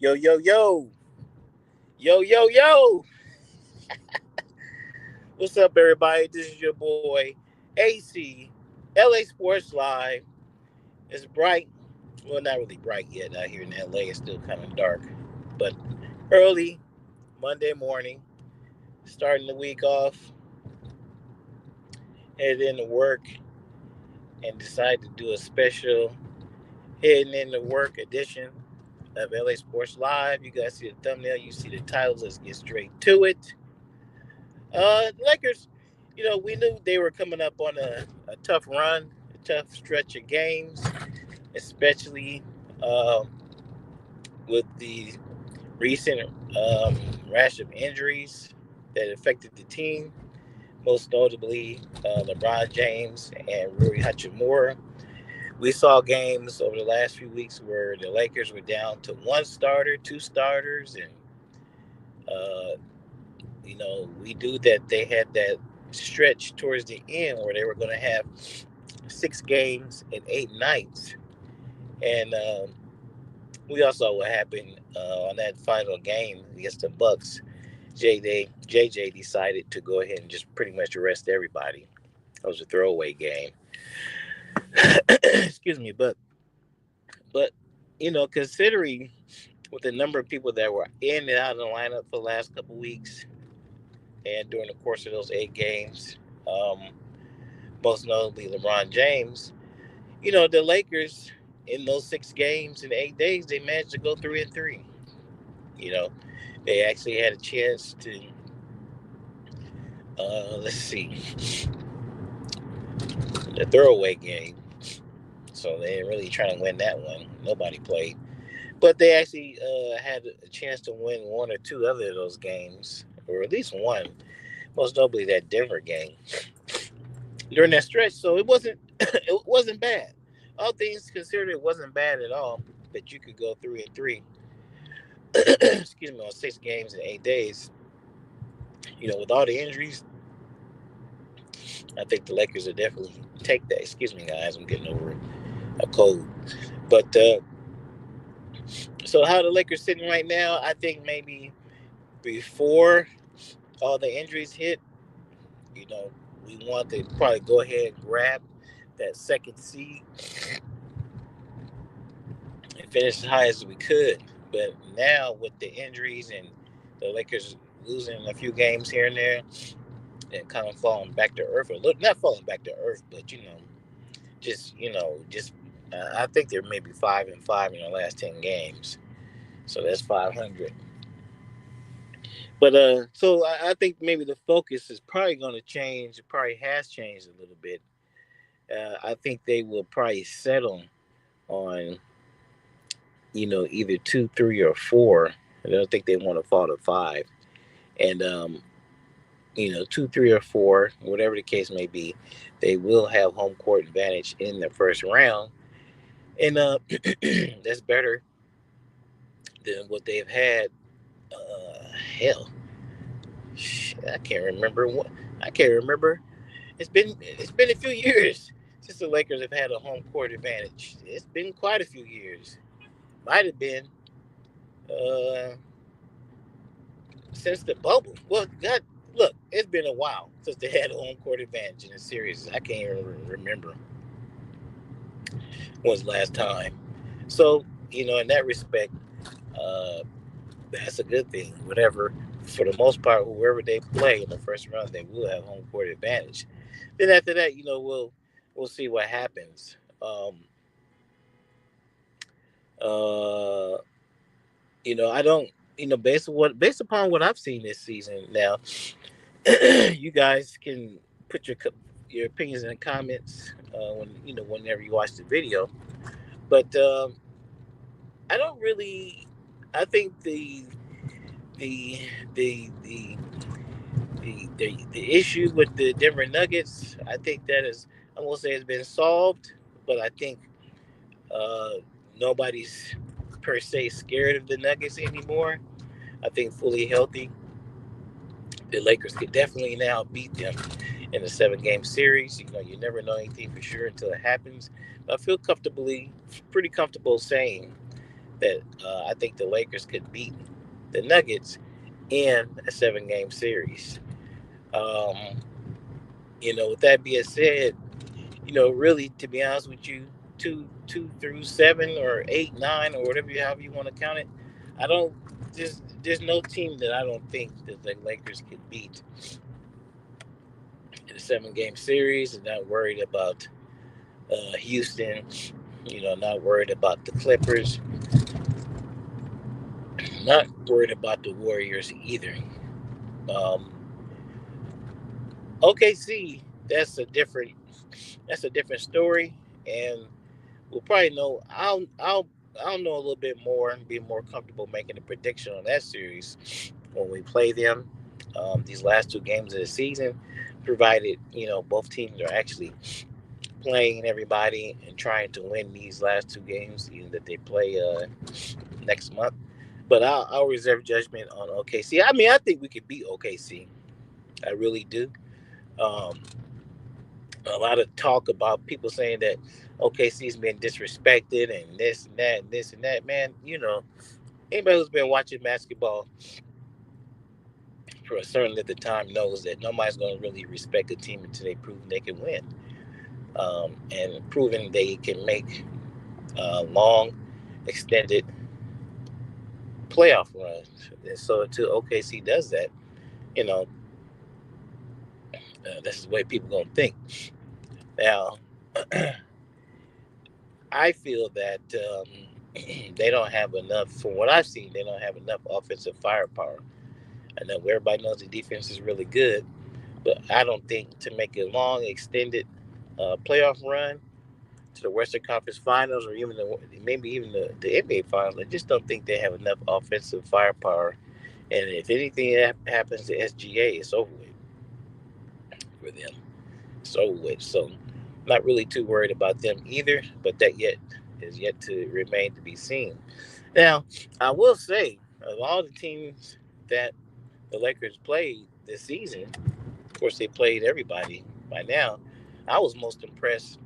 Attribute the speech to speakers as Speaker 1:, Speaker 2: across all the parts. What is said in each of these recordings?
Speaker 1: Yo, yo, yo. Yo, yo, yo. What's up, everybody? This is your boy, AC, LA Sports Live. It's bright. Well, not really bright yet out here in LA. It's still kind of dark. But early Monday morning, starting the week off, headed into work, and decided to do a special heading into work edition of LA Sports Live. You guys see the thumbnail, you see the titles. Let's get straight to it. The Lakers, we knew they were coming up on a tough run, a tough stretch of games, especially um, with the recent rash of injuries that affected the team, most notably LeBron James and Rui Hachimura. We saw games over the last few weeks where the Lakers were down to one starter, two starters, and uh, we knew that they had that stretch towards the end where they were going to have 6 games in 8 nights. And we all saw what happened on that final game against the Bucks. JJ decided to go ahead and just pretty much arrest everybody. It was a throwaway game. Excuse me, but considering with the number of people that were in and out of the lineup for the last couple weeks, and during the course of those 8 games, um, most notably LeBron James, the Lakers in those 6 games in 8 days, they managed to go 3-3. You know, they actually had a chance to, let's see, the throwaway game. So they didn't really try to win that one. Nobody played. But they actually had a chance to win one or two other of those games, or at least one, most notably that Denver game during that stretch. So it wasn't it wasn't bad. All things considered, it wasn't bad at all that you could go 3-3. Excuse me, on 6 games in 8 days. With all the injuries, I think the Lakers will definitely take that. Excuse me, guys, I'm getting over a cold. But so how the Lakers sitting right now? I think maybe before all the injuries hit, you know, we want to probably go ahead and grab that second seed and finish as high as we could. But now with the injuries and the Lakers losing a few games here and there and kind of falling back to earth a little, not falling back to earth, but just I think they're maybe 5-5 in the last 10 games, so that's 500. But so I think maybe the focus is probably going to change. It probably has changed a little bit. I think they will probably settle on either 2, 3, or 4. I don't think they want to fall to 5. And 2, 3, or 4, whatever the case may be, they will have home court advantage in the first round, and that's better than what they've had. Hell, I can't remember what. I can't remember. It's been a few years since the Lakers have had a home court advantage. It's been quite a few years. Might have been uh, since the bubble. Well, God, look, it's been a while since they had a home court advantage in a series. I can't even remember when's the last time. So, in that respect, uh, that's a good thing. Whatever, for the most part, whoever they play in the first round, they will have home court advantage. Then after that, we'll see what happens. Uh, I don't. Based upon what I've seen this season. Now, you guys can put your opinions in the comments whenever you watch the video. But I don't really. I think the the the the issue with the Denver Nuggets, I think that is, I won't say it's been solved, but I think uh, nobody's per se scared of the Nuggets anymore. I think fully healthy, the Lakers could definitely now beat them in a 7 game series. You never know anything for sure until it happens. But I feel pretty comfortable saying that I think the Lakers could beat the Nuggets in a 7-game series. Um, with that being said, really, to be honest with you, two through 7 or 8, 9, or whatever however you want to count it, I don't. There's no team that I don't think that the Lakers could beat in a 7-game series. And not worried about Houston. Not worried about the Clippers. Not worried about the Warriors either. Um, OKC, that's a different story, and we'll probably know. I'll know a little bit more and be more comfortable making a prediction on that series when we play them these last 2 games of the season, provided both teams are actually playing everybody and trying to win these last 2 games that they play next month. But I'll reserve judgment on OKC. I mean, I think we could beat OKC. I really do. Um, a lot of talk about people saying that OKC's been disrespected and this and that and this and that. Man, anybody who's been watching basketball for a certain length of time knows that nobody's going to really respect a team until they prove they can win. And proving they can make long, extended playoff runs. And so until OKC does that, you know, this is the way people going to think. Now, I feel that they don't have enough, from what I've seen, they don't have enough offensive firepower. I know everybody knows the defense is really good, but I don't think to make a long, extended playoff run to the Western Conference Finals or even maybe even the NBA Finals, I just don't think they have enough offensive firepower. And if anything happens to SGA, it's over with for them. It's over with. So, not really too worried about them either, but that yet is yet to remain to be seen. Now, I will say, of all the teams that the Lakers played this season, of course, they played everybody by now. I was most impressed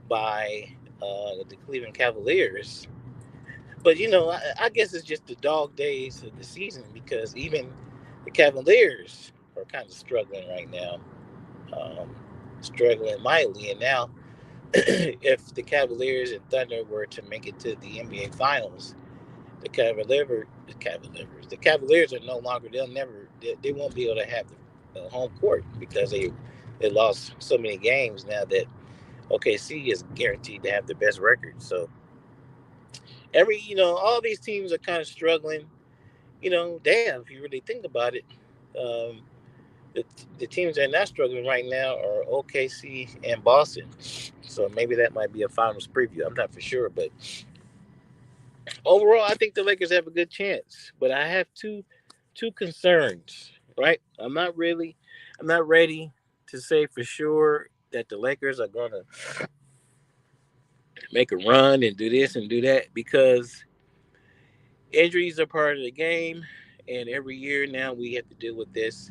Speaker 1: by the Cleveland Cavaliers. But, I guess it's just the dog days of the season because even the Cavaliers are kind of struggling right now, um, struggling mightily. And now, if the Cavaliers and Thunder were to make it to the NBA Finals, the Cavaliers are no longer. They won't be able to have the home court because they lost so many games now that OKC is guaranteed to have the best record. So all these teams are kind of struggling. Damn, if you really think about it, um, the, the teams that are not struggling right now are OKC and Boston. So maybe that might be a finals preview. I'm not for sure, but overall, I think the Lakers have a good chance. But I have two concerns. Right, I'm not ready to say for sure that the Lakers are gonna make a run and do this and do that because injuries are part of the game, and every year now we have to deal with this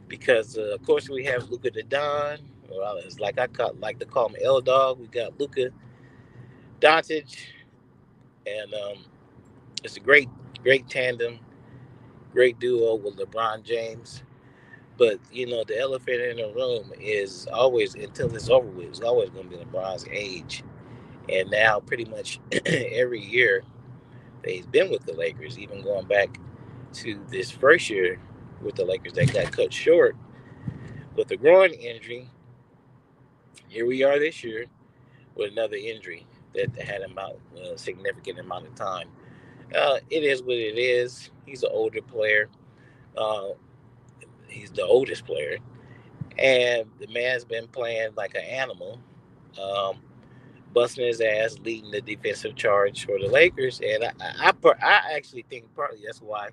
Speaker 1: because, of course, we have Luka the Don. Well, it's like like to call him L Dog. We got Luka Doncic, and it's a great tandem, great duo with LeBron James. But the elephant in the room is always, until it's over with, it's always going to be LeBron's age. And now, pretty much every year that he's been with the Lakers, even going back to this first year with the Lakers that got cut short with a groin injury. Here we are this year with another injury that had him out a significant amount of time. It is what it is. He's an older player. Uh, he's the oldest player, and the man's been playing like an animal, um, busting his ass, leading the defensive charge for the Lakers. And I actually think partly that's why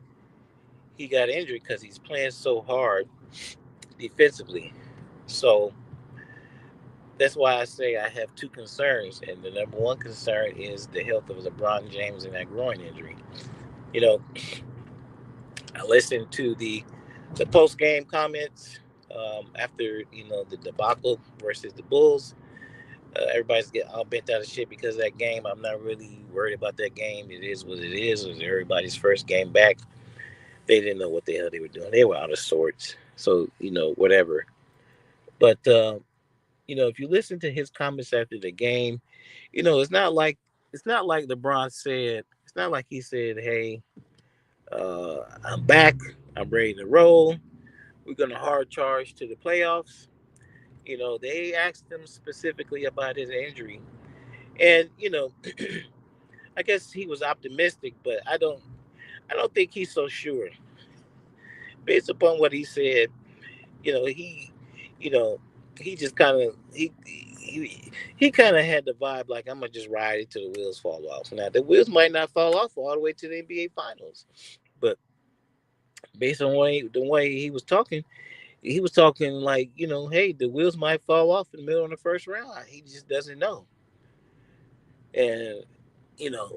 Speaker 1: he got injured because he's playing so hard defensively. So that's why I say I have two concerns, and the number one concern is the health of LeBron James and that groin injury. You know, I listened to the post game comments after the debacle versus the Bulls, Everybody's getting all bent out of shit because of that game. I'm not really worried about that game. It is what it is. It was everybody's first game back. They didn't know what the hell they were doing. They were out of sorts. So whatever. But if you listen to his comments after the game, it's not like LeBron said. It's not like he said, "Hey, I'm back. I'm ready to roll. We're gonna hard charge to the playoffs." They asked him specifically about his injury, and I guess he was optimistic, but I don't think he's so sure based upon what he said. You know, he, you know, he just kind of he kind of had the vibe like I'm gonna just ride it till the wheels fall off. Now the wheels might not fall off all the way to the NBA Finals, but based on the way he was talking like hey, the wheels might fall off in the middle of the first round. He just doesn't know, and you know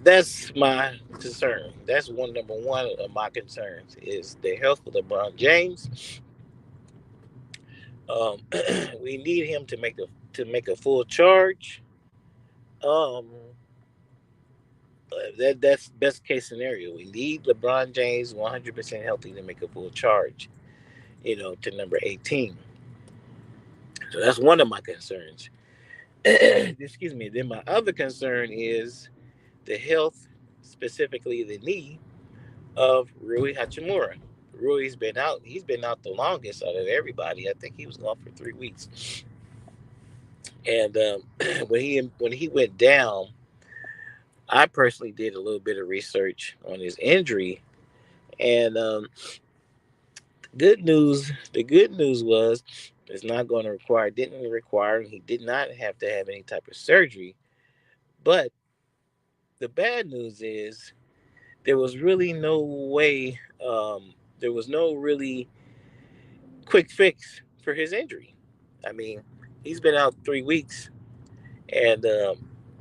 Speaker 1: that's my concern. That's number one of my concerns is the health of LeBron James. Um, we need him to make a full charge. Um, that's best case scenario. We need LeBron James 100% healthy to make a full charge. To number 18. So that's one of my concerns. Excuse me. Then my other concern is the health, specifically the knee of Rui Hachimura. Rui's been out. He's been out the longest out of everybody. I think he was gone for 3 weeks. And when he went down, I personally did a little bit of research on his injury, and the good news was it's not going to require didn't require he did not have to have any type of surgery. But the bad news is there was really no way. There was no really quick fix for his injury. I mean, he's been out 3 weeks, and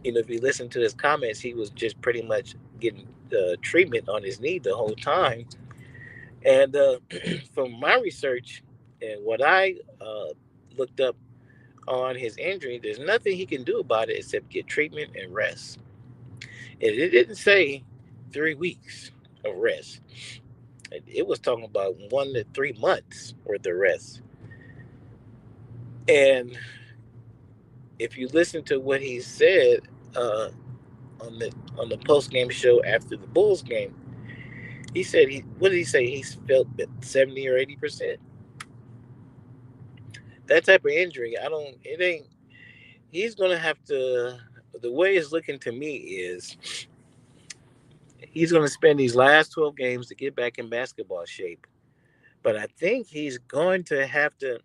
Speaker 1: if you listen to his comments, he was just pretty much getting treatment on his knee the whole time. And from my research and what I looked up on his injury, there's nothing he can do about it except get treatment and rest. And it didn't say 3 weeks of rest. It was talking about 1 to 3 months worth of rest. And if you listen to what he said uh, on the post game show after the Bulls game, he said what did he say? He's felt 70 or 80%. That type of injury, I don't. It ain't. He's gonna have to. The way it's looking to me is he's gonna spend these last 12 games to get back in basketball shape. But I think he's going to have to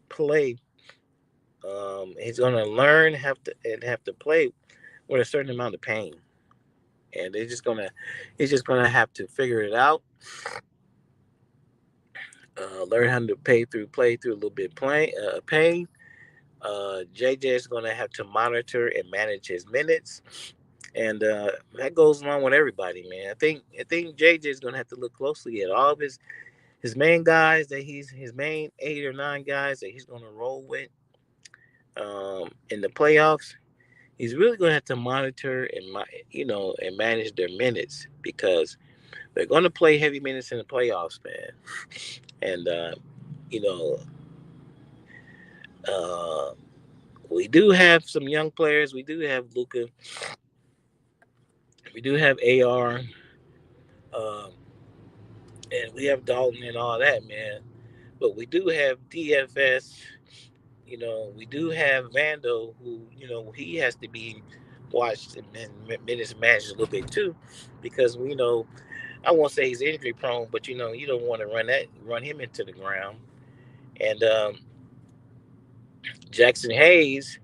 Speaker 1: play. He's gonna learn have to play with a certain amount of pain, and he's just gonna have to figure it out. Learn how to play through a little bit pain. JJ is going to have to monitor and manage his minutes, and that goes along with everybody, man. I think JJ is going to have to look closely at all of his main guys his main 8 or 9 guys that he's going to roll with in the playoffs. He's really going to have to monitor and manage their minutes because they're going to play heavy minutes in the playoffs, man. And you know, uh, we do have some young players. We do have Luca. We do have AR, um, and we have Dalton and all that, man. But we do have DFS. We do have Vando, who he has to be watched and minutes managed a little bit too, because I won't say he's injury prone, but you don't want to run him into the ground. And Jackson Hayes,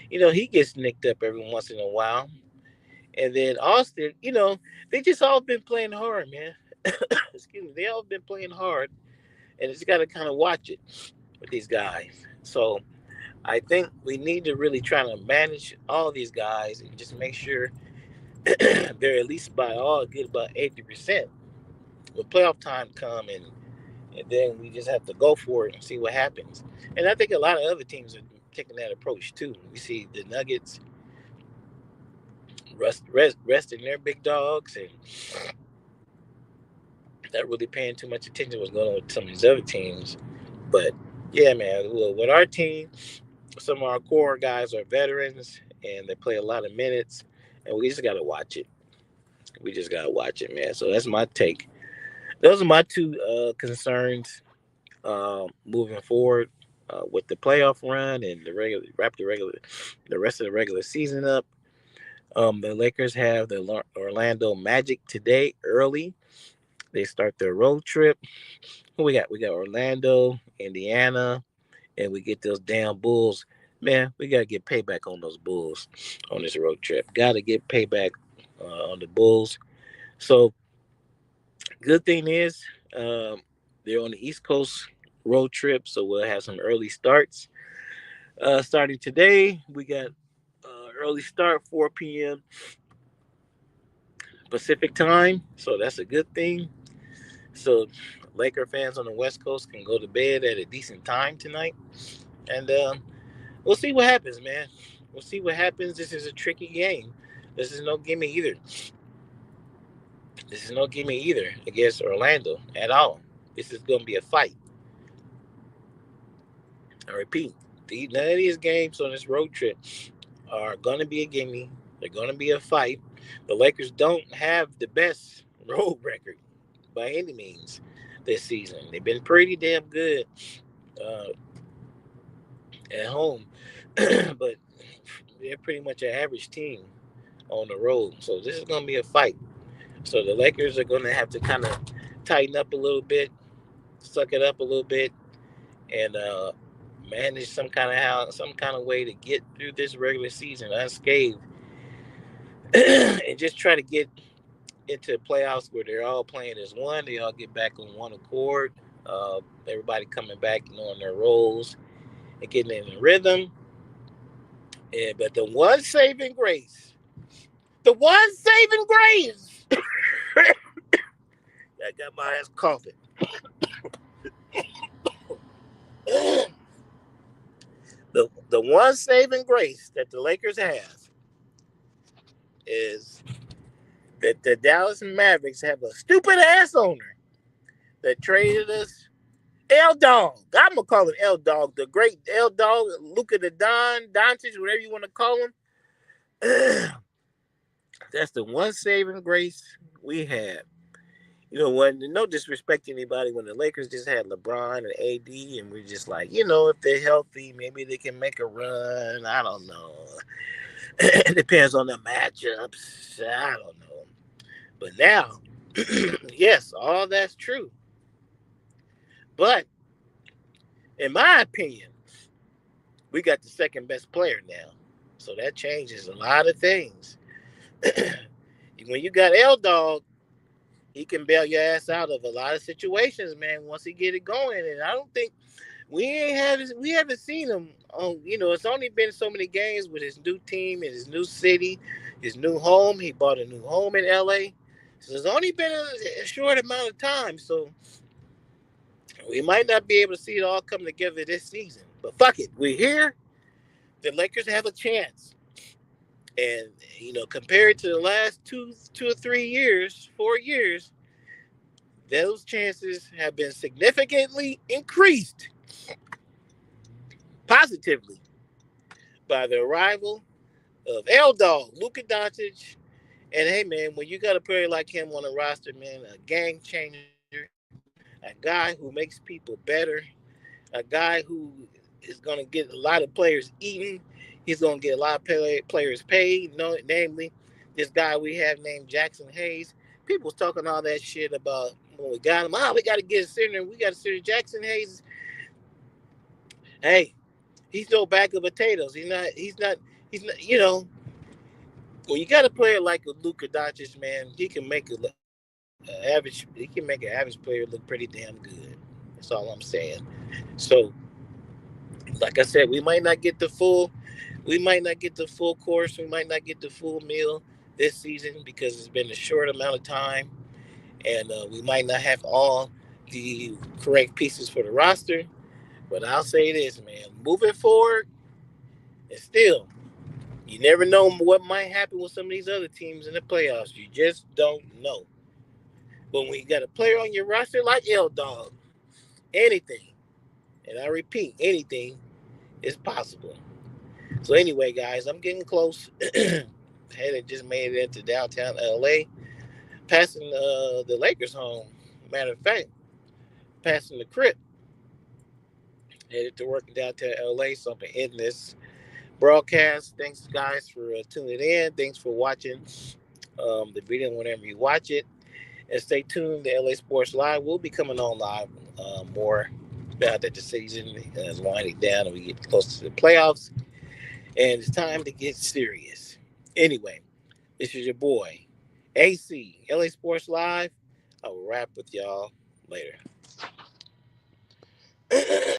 Speaker 1: he gets nicked up every once in a while. And then Austin, they just all been playing hard, man. Excuse me, they all been playing hard, and it's got to kind of watch it with these guys. So I think we need to really try to manage all these guys and just make sure they're at least by all good about 80%. When playoff time come and then we just have to go for it and see what happens. And I think a lot of other teams taking that approach too. We see the Nuggets resting their big dogs and not really paying too much attention to what's going on with some of these other teams. But yeah, man, with our team, some of our core guys are veterans and they play a lot of minutes, and we just gotta watch it. We just gotta watch it, man. So that's my take. Those are my two concerns moving forward with the playoff run and the rest of the regular season up. The Lakers have the Orlando Magic today early. They start their road trip. Who we got? We got Orlando, Indiana, and we get those damn Bulls. Man, we gotta get payback on those Bulls on this road trip. Gotta get payback on the Bulls. So good thing is they're on the East Coast road trip, so we'll have some early starts. Starting today, we got early start 4 p.m. Pacific time, so that's a good thing. So Laker fans on the West Coast can go to bed at a decent time tonight, and we'll see what happens, man. We'll see what happens. This is a tricky game. This is no gimme either. This is no gimme either against Orlando at all. This is going to be a fight. I repeat, none of these games on this road trip are going to be a gimme. They're going to be a fight. The Lakers don't have the best road record by any means this season. They've been pretty damn good uh, at home, but they're pretty much an average team on the road. So this is going to be a fight. So the Lakers are going to have to kind of tighten up a little bit, suck it up a little bit, and manage some kind of way to get through this regular season unscathed, and just try to get into playoffs where they're all playing as one. They all get back on one accord. Everybody coming back, knowing their roles and getting in the rhythm. Yeah, but the one saving grace. I got my ass coughing. The one saving grace that the Lakers have is that the Dallas Mavericks have a stupid ass owner that traded us L Dog. I'm gonna call him L Dog, the great L Dog, Luka the Don, Doncic, whatever you want to call him. That's the one saving grace we have. You know, when no disrespect to anybody, when the Lakers just had LeBron and AD, and we're just like, if they're healthy, maybe they can make a run. I don't know. It depends on the matchups. I don't know. But now, yes, all that's true. But in my opinion, we got the second best player now. So that changes a lot of things. When you got L Dog, he can bail your ass out of a lot of situations, man, once he get it going. And I don't think we haven't seen him on, it's only been so many games with his new team and his new city, his new home. He bought a new home in LA. So it's only been a short amount of time. So we might not be able to see it all come together this season. But fuck it. We're here. The Lakers have a chance. And, compared to the last 2 or 3 years, 4 years, those chances have been significantly increased positively by the arrival of L Dog, Luka Doncic. And hey, man, when you got a player like him on the roster, man, a game changer, a guy who makes people better, a guy who is going to get a lot of players eating, he's going to get a lot of players paid, namely this guy we have named Jackson Hayes. People was talking all that shit about when we got him. We got to get a center. We got a center. Jackson Hayes. Hey, he's no bag of potatoes. He's not. When you got a player like a Luka Doncic, man, he can make average. He can make an average player look pretty damn good. That's all I'm saying. So, like I said, we might not get the full course. We might not get the full meal this season because it's been a short amount of time, and we might not have all the correct pieces for the roster. But I'll say this, man, moving forward, And still, you never know what might happen with some of these other teams in the playoffs. You just don't know. But when you got a player on your roster like L Dog, anything, and I repeat, anything is possible. So anyway, guys, I'm getting close. Had just made it into downtown LA, passing the Lakers home. Matter of fact, passing the Crip. Headed to work in downtown LA, so I'm gonna end this broadcast. Thanks, guys, for tuning in. Thanks for watching the video whenever you watch it. And stay tuned. The LA Sports Live will be coming on live more about that the season is winding down and we get close to the playoffs. And it's time to get serious. Anyway, this is your boy, AC, LA Sports Live. I will wrap with y'all later.